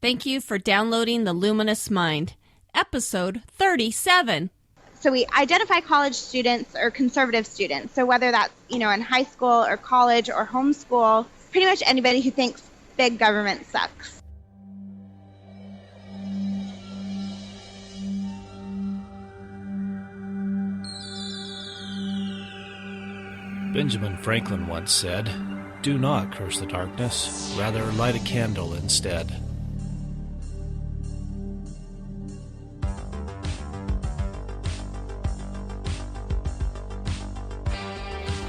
Thank you for downloading The Luminous Mind, episode 37. So we identify college students or conservative students. So whether that's, in high school or college or homeschool, pretty much anybody who thinks big government sucks. Benjamin Franklin once said, "Do not curse the darkness, rather light a candle instead."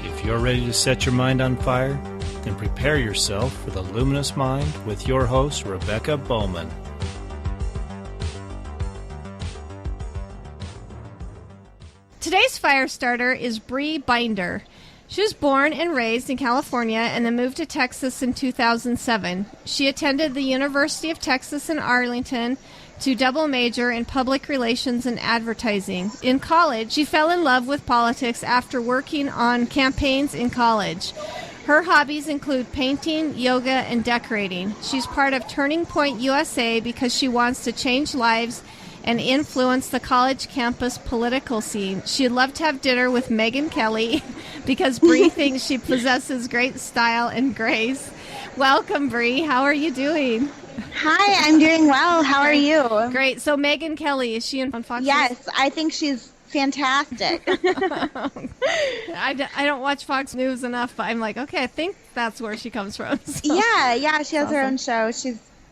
If you're ready to set your mind on fire, then prepare yourself for the Luminous Mind with your host, Rebecca Bowman. Today's fire starter is Bree Binder. She was born and raised in California and then moved to Texas in 2007. She attended the University of Texas in Arlington to double major in public relations and advertising. In college, she fell in love with politics after working on campaigns in college. Her hobbies include painting, yoga, and decorating. She's part of Turning Point USA because she wants to change lives and influence the college campus political scene. She'd love to have dinner with Megyn Kelly because Bree thinks she possesses great style and grace. Welcome, Bree. How are you doing? Hi, I'm doing well. How are you? Great. So Megyn Kelly, is she on Fox News? Yes, I think she's fantastic. I don't watch Fox News enough, but I'm like, okay, I think that's where she comes from. So. Yeah, she has her own show.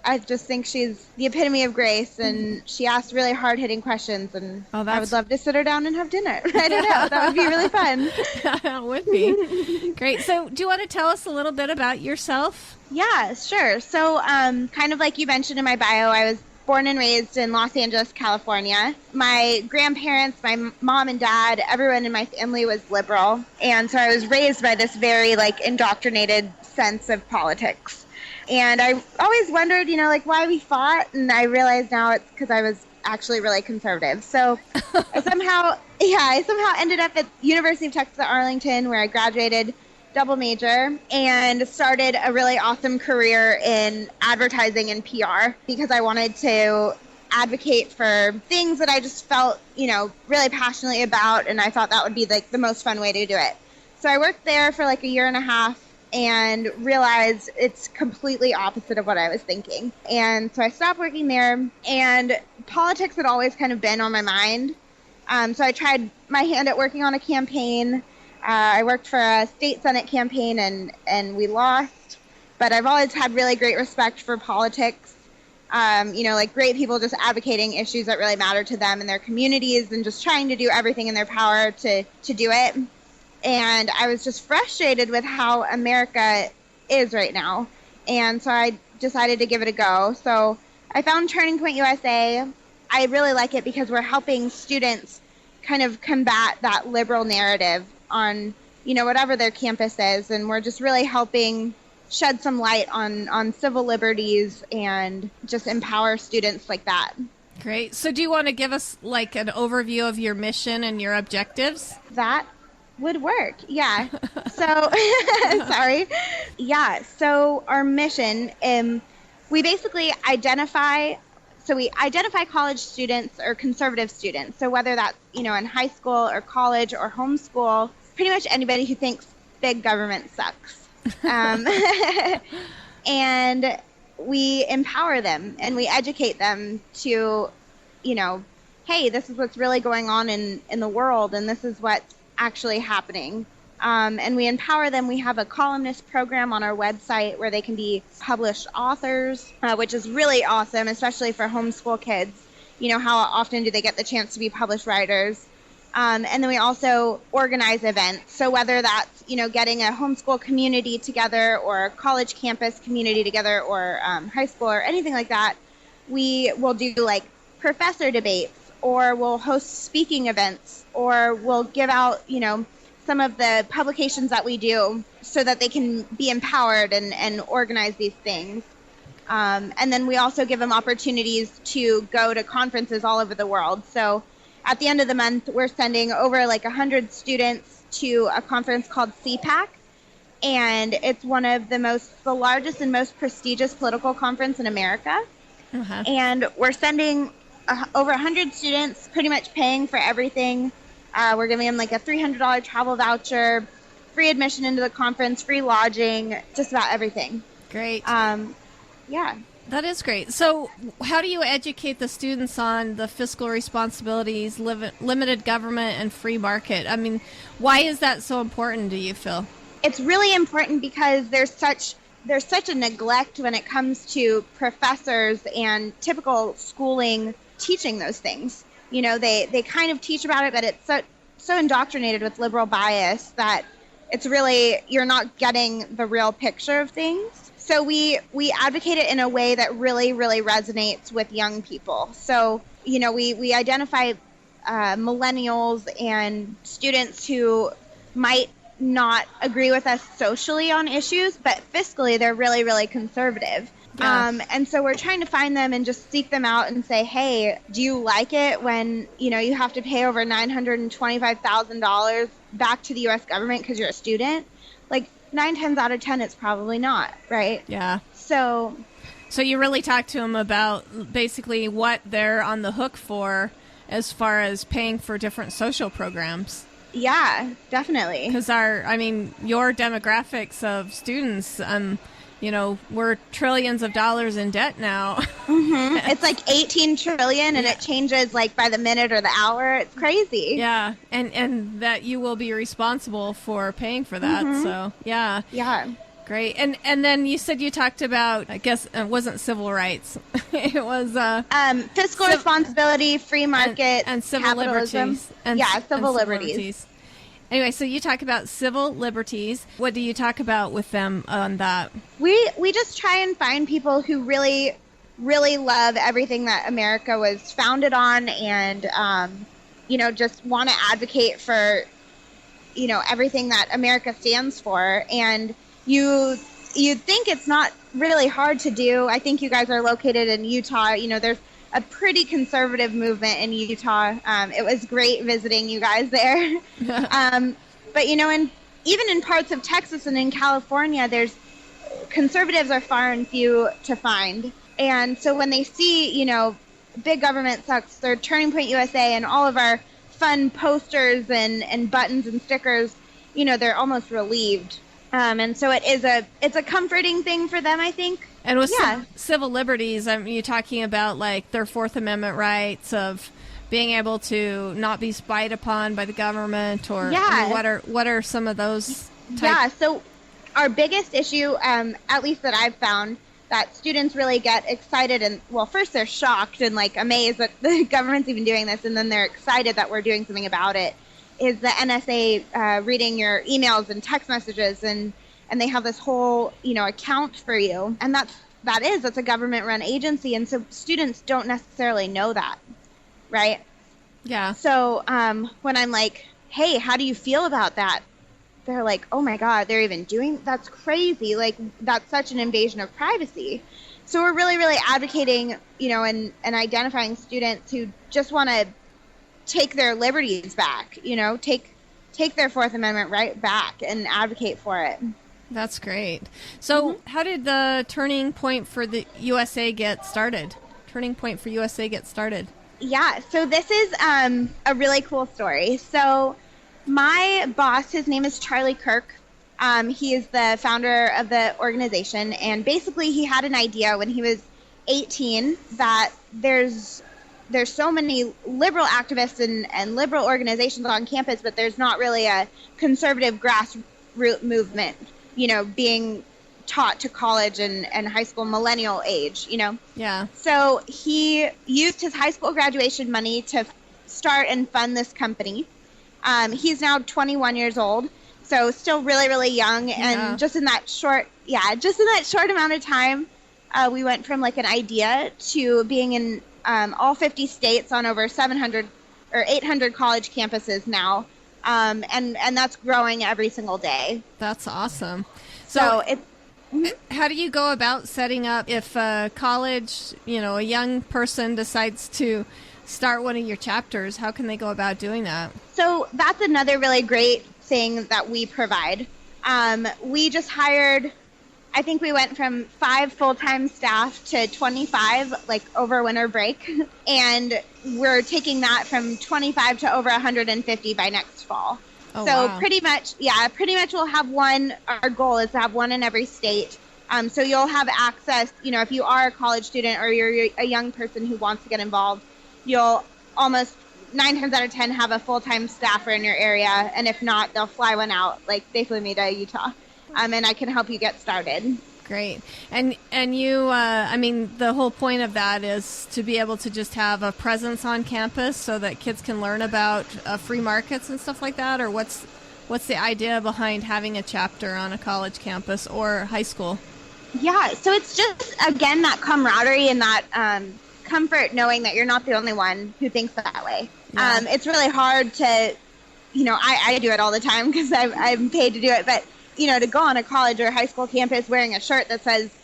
I just think she's the epitome of grace, and she asks really hard-hitting questions, and I would love to sit her down and have dinner. I don't know. That would be really fun. It would be. Great. So do you want to tell us a little bit about yourself? Yeah, sure. So kind of like you mentioned in my bio, I was born and raised in Los Angeles, California. My grandparents, my mom and dad, everyone in my family was liberal, and so I was raised by this very indoctrinated sense of politics. And I always wondered, why we fought, and I realize now it's because I was actually really conservative. So I somehow ended up at University of Texas at Arlington, where I graduated double major and started a really awesome career in advertising and PR because I wanted to advocate for things that I just felt, really passionately about, and I thought that would be the most fun way to do it. So I worked there for a year and a half and realized it's completely opposite of what I was thinking. And so I stopped working there, and politics had always kind of been on my mind. So I tried my hand at working on a campaign. I worked for a state Senate campaign, and we lost. But I've always had really great respect for politics. Great people just advocating issues that really matter to them and their communities and just trying to do everything in their power to do it. And I was just frustrated with how America is right now. And so I decided to give it a go. So I found Turning Point USA. I really like it because we're helping students kind of combat that liberal narrative on, whatever their campus is. And we're just really helping shed some light on civil liberties and just empower students like that. Great. So do you want to give us an overview of your mission and your objectives? That would work. Yeah. So, sorry. Yeah. So our mission, we basically identify college students or conservative students. So whether that's, in high school or college or homeschool, pretty much anybody who thinks big government sucks. And we empower them and we educate them to, hey, this is what's really going on in the world, and this is what's actually happening. And we empower them. We have a columnist program on our website where they can be published authors, which is really awesome, especially for homeschool kids. How often do they get the chance to be published writers? And then we also organize events. So whether that's, getting a homeschool community together or a college campus community together or high school or anything like that, we will do professor debates, or we'll host speaking events, or we'll give out, some of the publications that we do so that they can be empowered and organize these things. And then we also give them opportunities to go to conferences all over the world. So at the end of the month, we're sending over 100 students to a conference called CPAC. And it's one of the largest and most prestigious political conference in America. Uh-huh. And we're sending over 100 students, pretty much paying for everything. We're giving them like a $300 travel voucher, free admission into the conference, free lodging, just about everything. Great. Yeah. That is great. So how do you educate the students on the fiscal responsibilities, limited government, and free market? I mean, why is that so important, do you feel? It's really important because there's such a neglect when it comes to professors and typical schooling teaching those things. You know, they kind of teach about it, but it's so indoctrinated with liberal bias that it's really, you're not getting the real picture of things. So we advocate it in a way that really, really resonates with young people. So, you know, we identify millennials and students who might not agree with us socially on issues, but fiscally they're really, really conservative. Yeah. And so we're trying to find them and just seek them out and say, hey, do you like it when, you know, you have to pay over $925,000 back to the U.S. government because you're a student? Like, 9 times out of 10, it's probably not, right? Yeah. So you really talk to them about basically what they're on the hook for as far as paying for different social programs. yeah, definitely. Because your demographics of students, you know, we're trillions of dollars in debt now. It's like 18 trillion and it changes like by the minute or the hour. It's crazy. Yeah, and that you will be responsible for paying for that. So, yeah. Yeah. Great. And then you said you talked about, I guess it wasn't civil rights. It was Fiscal responsibility, free market, and civil capitalism. liberties. Civil liberties. Anyway, so you talk about civil liberties. What do you talk about with them on that? We just try and find people who really, really love everything that America was founded on and, you know, just want to advocate for, you know, everything that America stands for. And you'd think it's not really hard to do. I think you guys are located in Utah. You know, there's a pretty conservative movement in Utah. It was great visiting you guys there. But, you know, even in parts of Texas and in California, conservatives are far and few to find. And so when they see, you know, big government sucks, they're Turning Point USA and all of our fun posters and buttons and stickers, you know, they're almost relieved. And so it's a comforting thing for them, I think. And with civil liberties, you're talking about like their Fourth Amendment rights of being able to not be spied upon by the government, or what are some of those types? Yeah, so our biggest issue, at least that I've found, that students really get excited and, well, first they're shocked and like amazed that the government's even doing this, and then they're excited that we're doing something about it, is the NSA reading your emails and text messages, and they have this whole, you know, account for you. And that's a government-run agency, and so students don't necessarily know that, right? Yeah. So when I'm like, hey, how do you feel about that? They're like, oh my God, they're even doing, that's crazy. Like, that's such an invasion of privacy. So we're really, really advocating, you know, and identifying students who just want to take their liberties back, you know, take their Fourth Amendment right back and advocate for it. That's great. So how did the Turning Point for the USA get started? Turning Point for USA get started? Yeah, so this is a really cool story. So my boss, his name is Charlie Kirk. He is the founder of the organization, and basically he had an idea when he was 18 that there's so many liberal activists and liberal organizations on campus, but there's not really a conservative grassroots movement, you know, being taught to college and high school millennial age, you know? Yeah. So he used his high school graduation money to start and fund this company. He's now 21 years old, so still really, really young. Yeah. And just in that short amount of time, we went from like an idea to being in all 50 states on over 700 or 800 college campuses now. And that's growing every single day. That's awesome. So it's, how do you go about setting up if a college, you know, a young person decides to start one of your chapters? How can they go about doing that? So that's another really great thing that we provide. We just hired, I think we went from 5 full-time staff to 25, like, over winter break. And we're taking that from 25 to over 150 by next fall. Oh, so wow. pretty much we'll have one. Our goal is to have one in every state. So you'll have access, if you are a college student or you're a young person who wants to get involved, you'll almost 9 times out of 10 have a full-time staffer in your area. And if not, they'll fly one out, like they flew me to Utah. And I can help you get started. Great. And you, the whole point of that is to be able to just have a presence on campus so that kids can learn about free markets and stuff like that? Or what's the idea behind having a chapter on a college campus or high school? Yeah, so it's just, again, that camaraderie and that comfort knowing that you're not the only one who thinks that way. Yeah. It's really hard to, I do it all the time because I'm paid to do it, but to go on a college or high school campus wearing a shirt that says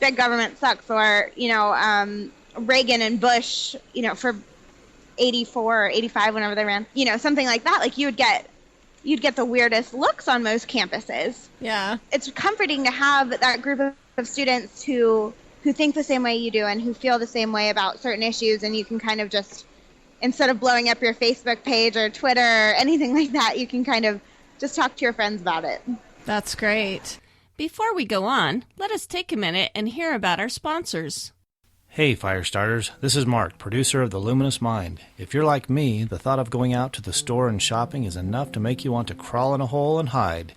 big government sucks or, Reagan and Bush, for 84 or 85, whenever they ran, something like that, like you'd get the weirdest looks on most campuses. Yeah. It's comforting to have that group of students who think the same way you do and who feel the same way about certain issues. And you can kind of just, instead of blowing up your Facebook page or Twitter or anything like that, you can kind of just talk to your friends about it. That's great. Before we go on, let us take a minute and hear about our sponsors. Hey, fire starters, this is Mark, producer of The Luminous Mind. If you're like me, the thought of going out to the store and shopping is enough to make you want to crawl in a hole and hide.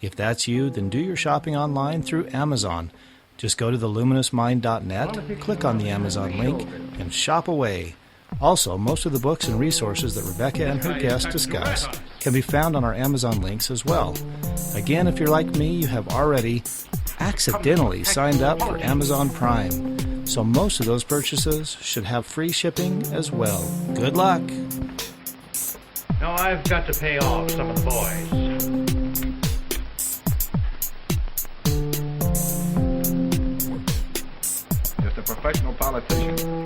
If that's you, then do your shopping online through Amazon. Just go to theluminousmind.net, click on the Amazon link, and shop away. Also, most of the books and resources that Rebecca and her guests discuss can be found on our Amazon links as well. Again, if you're like me, you have already accidentally signed up for Amazon Prime. So most of those purchases should have free shipping as well. Good luck! Now I've got to pay off some of the boys. Just a professional politician.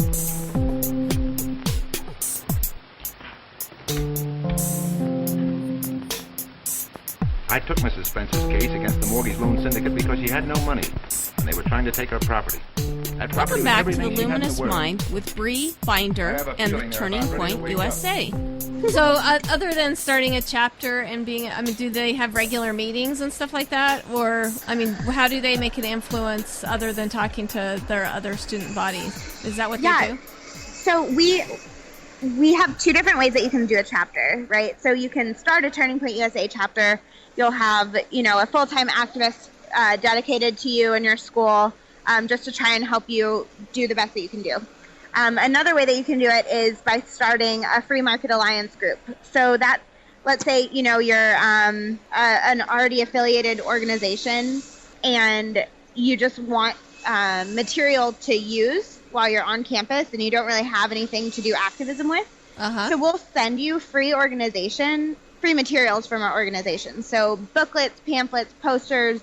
I took Mrs. Spencer's case against the mortgage loan syndicate because she had no money, and they were trying to take her property. That property Welcome was back to the everything she had in the Luminous world. Mind with Bree, Binder, have a and the feeling they're Turning about ready to Point wake up. USA. So other than starting a chapter and do they have regular meetings and stuff like that? Or, how do they make an influence other than talking to their other student bodies? Is that what they do? So we have 2 different ways that you can do a chapter, right? So you can start a Turning Point USA chapter. You'll have, a full-time activist dedicated to you and your school just to try and help you do the best that you can do. Another way that you can do it is by starting a free market alliance group. So that, let's say, you're an already affiliated organization and you just want material to use while you're on campus and you don't really have anything to do activism with. Uh-huh. So we'll send you free materials from our organization. So booklets, pamphlets, posters,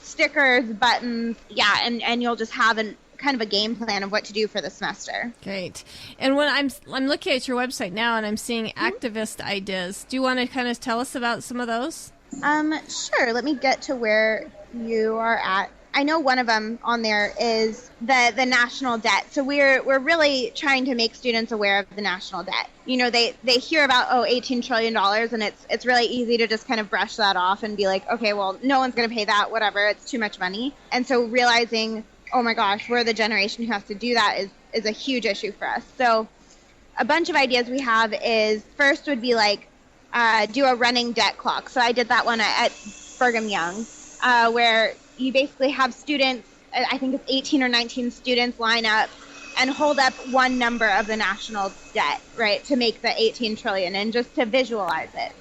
stickers, buttons, and you'll just have kind of a game plan of what to do for the semester. Great. And when I'm looking at your website now and I'm seeing activist ideas, do you want to kind of tell us about some of those? Sure. Let me get to where you are at. I know one of them on there is the national debt. So we're really trying to make students aware of the national debt. They hear about $18 trillion and it's really easy to just kind of brush that off and be like, okay, well, no one's going to pay that, whatever, it's too much money. And so realizing, oh my gosh, we're the generation who has to do that is a huge issue for us. So a bunch of ideas we have is first would be like do a running debt clock. So I did that one at Brigham Young where you basically have students, I think it's 18 or 19 students line up and hold up one number of the national debt, right, to make the 18 trillion and just to visualize it.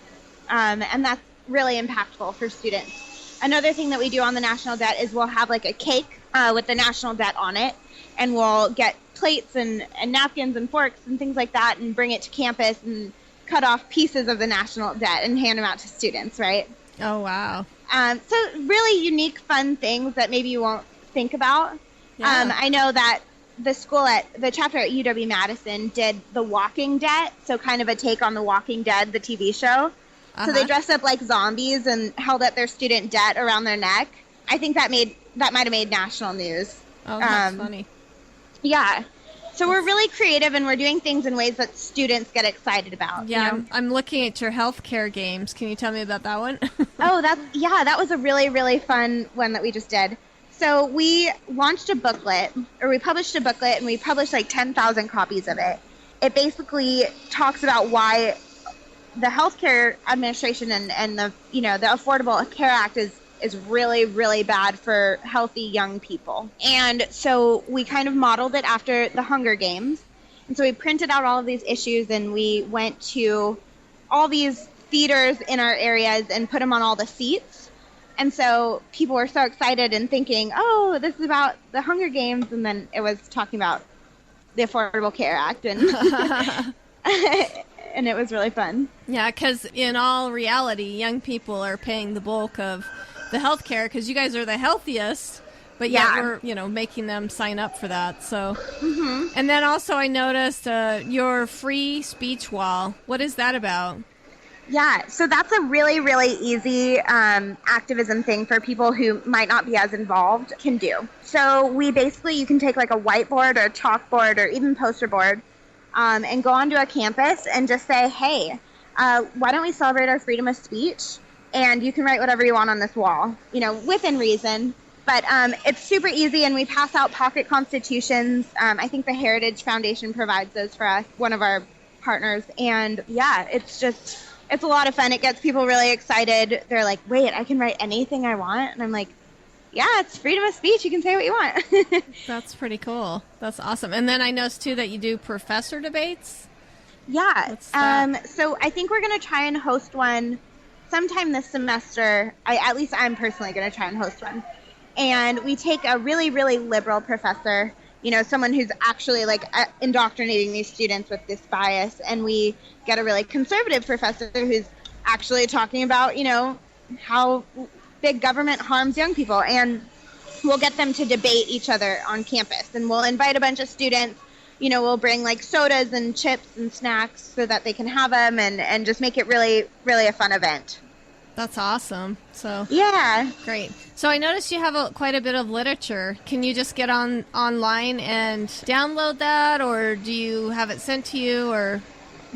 And that's really impactful for students. Another thing that we do on the national debt is we'll have like a cake with the national debt on it, and we'll get plates and napkins and forks and things like that and bring it to campus and cut off pieces of the national debt and hand them out to students, right? Oh, wow. So really unique, fun things that maybe you won't think about. Yeah. I know that the chapter at UW-Madison did The Walking Dead, so kind of a take on The Walking Dead, the TV show. Uh-huh. So they dressed up like zombies and held up their student debt around their neck. I think that made that might have made national news. Oh, that's funny. Yeah. So we're really creative, and we're doing things in ways that students get excited about. Yeah, you know? I'm looking at your healthcare games. Can you tell me about that one? Oh, that was a really, really fun one that we just did. So we launched a booklet, or we published a booklet, and we published like 10,000 copies of it. It basically talks about why the Healthcare Administration and the Affordable Care Act is really, really bad for healthy young people. And so we kind of modeled it after the Hunger Games. And so we printed out all of these issues, and we went to all these theaters in our areas and put them on all the seats. And so people were so excited and thinking, oh, this is about the Hunger Games. And then it was talking about the Affordable Care Act. And and it was really fun. Yeah, because in all reality, young people are paying the bulk of the health care because you guys are the healthiest, but yet we're, making them sign up for that. So, And then also I noticed your free speech wall. What is that about? Yeah, so that's a really, really easy activism thing for people who might not be as involved can do. So you can take like a whiteboard or a chalkboard or even poster board and go onto a campus and just say, hey, why don't we celebrate our freedom of speech? And you can write whatever you want on this wall, within reason. But it's super easy, and we pass out pocket constitutions. I think the Heritage Foundation provides those for us, one of our partners. And yeah, it's a lot of fun. It gets people really excited. They're like, wait, I can write anything I want? And I'm like, yeah, it's freedom of speech. You can say what you want. That's pretty cool. That's awesome. And then I noticed, too, that you do professor debates. Yeah. So I think we're going to try and host one sometime this semester. At least I'm personally going to try and host one. And we take a really, really liberal professor, someone who's actually like indoctrinating these students with this bias. And we get a really conservative professor who's actually talking about, how big government harms young people. And we'll get them to debate each other on campus. And we'll invite a bunch of students. We'll bring like sodas and chips and snacks so that they can have them and just make it really, really a fun event. That's awesome. So yeah, great. So I noticed you have quite a bit of literature. Can you just get online and download that, or do you have it sent to you, or?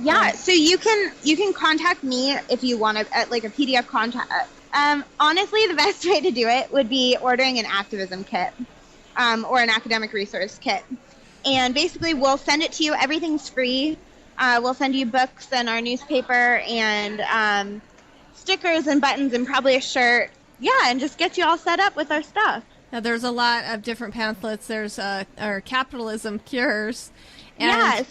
Yeah, so you can contact me if you want like a PDF contact. Honestly, the best way to do it would be ordering an activism kit or an academic resource kit. And basically, we'll send it to you. Everything's free. We'll send you books and our newspaper and stickers and buttons and probably a shirt. Yeah, and just get you all set up with our stuff. Now, there's a lot of different pamphlets. There's our Capitalism Cures. And,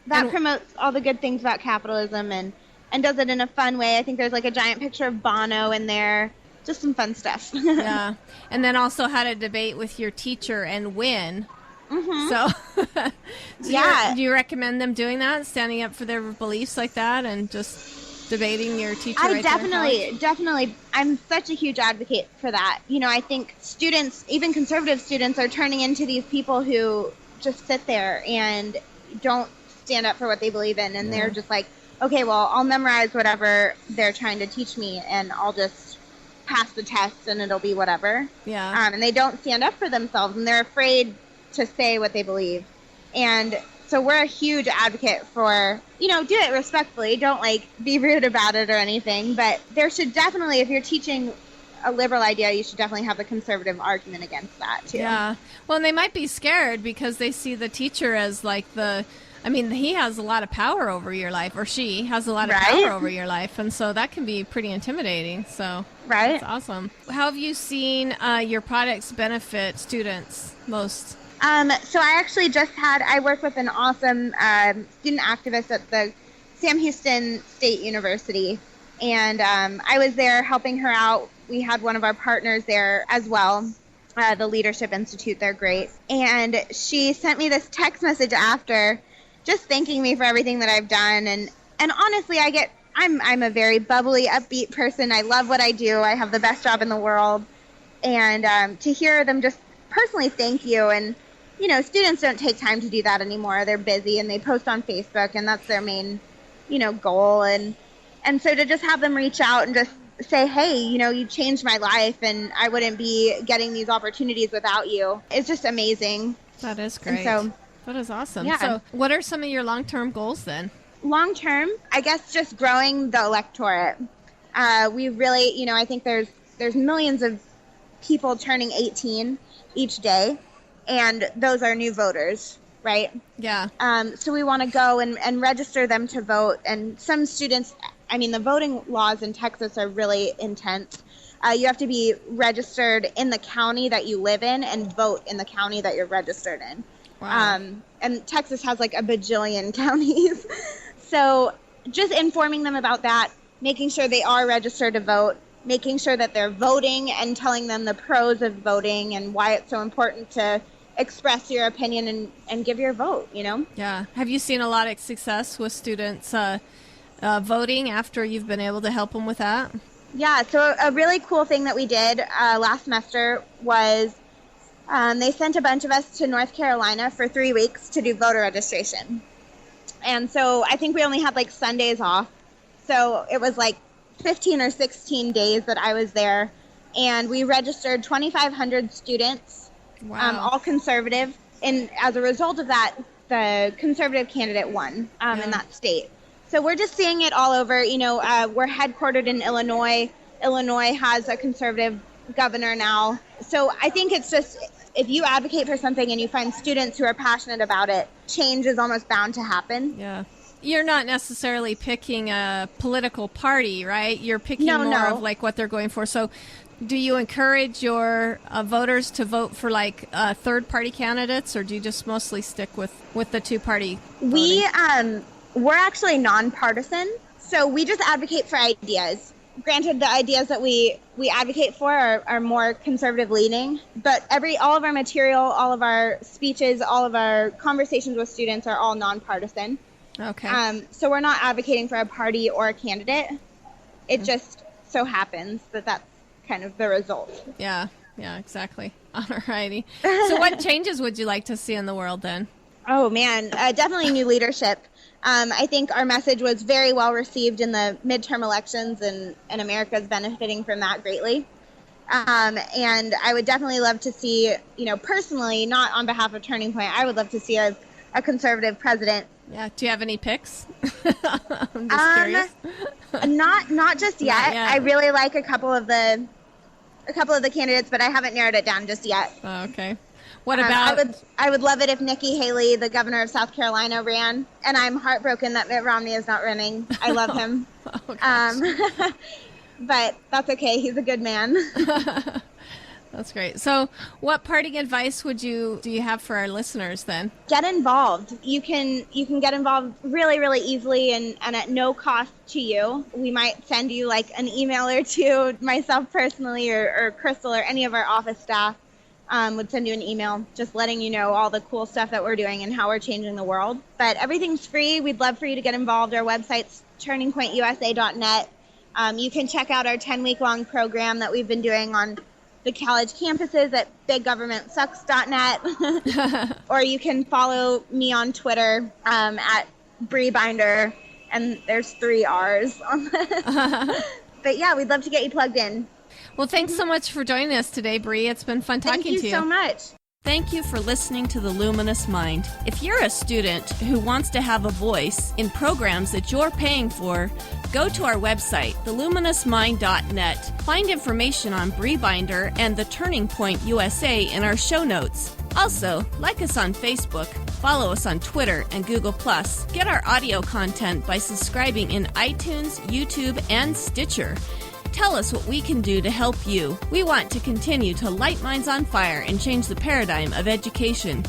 that promotes all the good things about capitalism and does it in a fun way. I think there's like a giant picture of Bono in there. Just some fun stuff. Yeah. And then also how to debate with your teacher and win. Mm-hmm. So do you recommend them doing that, standing up for their beliefs like that and just debating your teacher? Definitely. I'm such a huge advocate for that. I think students, even conservative students, are turning into these people who just sit there and don't stand up for what they believe in. And they're just like, okay, well, I'll memorize whatever they're trying to teach me and I'll just pass the test and it'll be whatever. Yeah. And they don't stand up for themselves and they're afraid to say what they believe. And so we're a huge advocate for, do it respectfully. Don't be rude about it or anything. But there should definitely, if you're teaching a liberal idea, you should definitely have a conservative argument against that too. Yeah. Well, and they might be scared because they see the teacher as he has a lot of power over your life, or she has a lot of power over your life. And so that can be pretty intimidating. So that's awesome. How have you seen your products benefit students most? So I actually I work with an awesome student activist at the Sam Houston State University, and I was there helping her out. We had one of our partners there as well, the Leadership Institute. They're great. And she sent me this text message after just thanking me for everything that I've done. And honestly, I'm a very bubbly, upbeat person. I love what I do. I have the best job in the world. And to hear them just personally thank you, and students don't take time to do that anymore. They're busy and they post on Facebook, and that's their main, goal. And so to just have them reach out and just say, hey, you changed my life and I wouldn't be getting these opportunities without you. It's just amazing. That is great. And so, that is awesome. Yeah. So what are some of your long-term goals then? Long term, I guess just growing the electorate. We really, I think there's millions of people turning 18 each day, and those are new voters, right? Yeah. So we want to go and register them to vote. And some students, the voting laws in Texas are really intense. You have to be registered in the county that you live in and vote in the county that you're registered in. Wow. And Texas has like a bajillion counties. So just informing them about that, making sure they are registered to vote, making sure that they're voting and telling them the pros of voting and why it's so important to express your opinion and give your vote, Yeah. Have you seen a lot of success with students voting after you've been able to help them with that? Yeah, so a really cool thing that we did last semester was they sent a bunch of us to North Carolina for 3 weeks to do voter registration. And so I think we only had like Sundays off. So it was like 15 or 16 days that I was there. And we registered 2,500 students, all conservative. And as a result of that, the conservative candidate won in that state. So we're just seeing it all over. We're headquartered in Illinois. Illinois has a conservative governor now. So I think it's just, if you advocate for something and you find students who are passionate about it, change is almost bound to happen. Yeah. You're not necessarily picking a political party, right? You're picking more of like what they're going for. So do you encourage your voters to vote for like third-party candidates, or do you just mostly stick with the two-party voting? We're actually nonpartisan, so we just advocate for ideas. Granted, the ideas that we advocate for are more conservative leaning, but all of our material, all of our speeches, all of our conversations with students are all nonpartisan. Okay. So we're not advocating for a party or a candidate. It just so happens that that's kind of the result. Yeah, exactly. Alrighty. So what changes would you like to see in the world then? Oh, man, definitely new leadership. I think our message was very well received in the midterm elections, and America's benefiting from that greatly. And I would definitely love to see, personally, not on behalf of Turning Point, I would love to see a conservative president. Yeah. Do you have any picks? I'm just curious. Not just yet. I really like a couple of the candidates, but I haven't narrowed it down just yet. Oh, okay. What about? I would love it if Nikki Haley, the governor of South Carolina, ran, and I'm heartbroken that Mitt Romney is not running. I love him. But that's okay. He's a good man. That's great. So what parting advice do you have for our listeners then? Get involved. You can get involved really, really easily and at no cost to you. We might send you like an email or two, myself personally or Crystal or any of our office staff would send you an email just letting you know all the cool stuff that we're doing and how we're changing the world. But everything's free. We'd love for you to get involved. Our website's turningpointusa.net. You can check out our 10-week-long program that we've been doing on the college campuses at biggovernmentsucks.net. Or you can follow me on Twitter at Bree Binder, and there's 3 R's on this. But yeah, we'd love to get you plugged in. Well, thanks so much for joining us today, Bree. It's been fun talking to you. Thank you so much. Thank you for listening to The Luminous Mind. If you're a student who wants to have a voice in programs that you're paying for, go to our website, theluminousmind.net. Find information on Bree Binder and the Turning Point USA in our show notes. Also, like us on Facebook, follow us on Twitter and Google+. Get our audio content by subscribing in iTunes, YouTube, and Stitcher. Tell us what we can do to help you. We want to continue to light minds on fire and change the paradigm of education.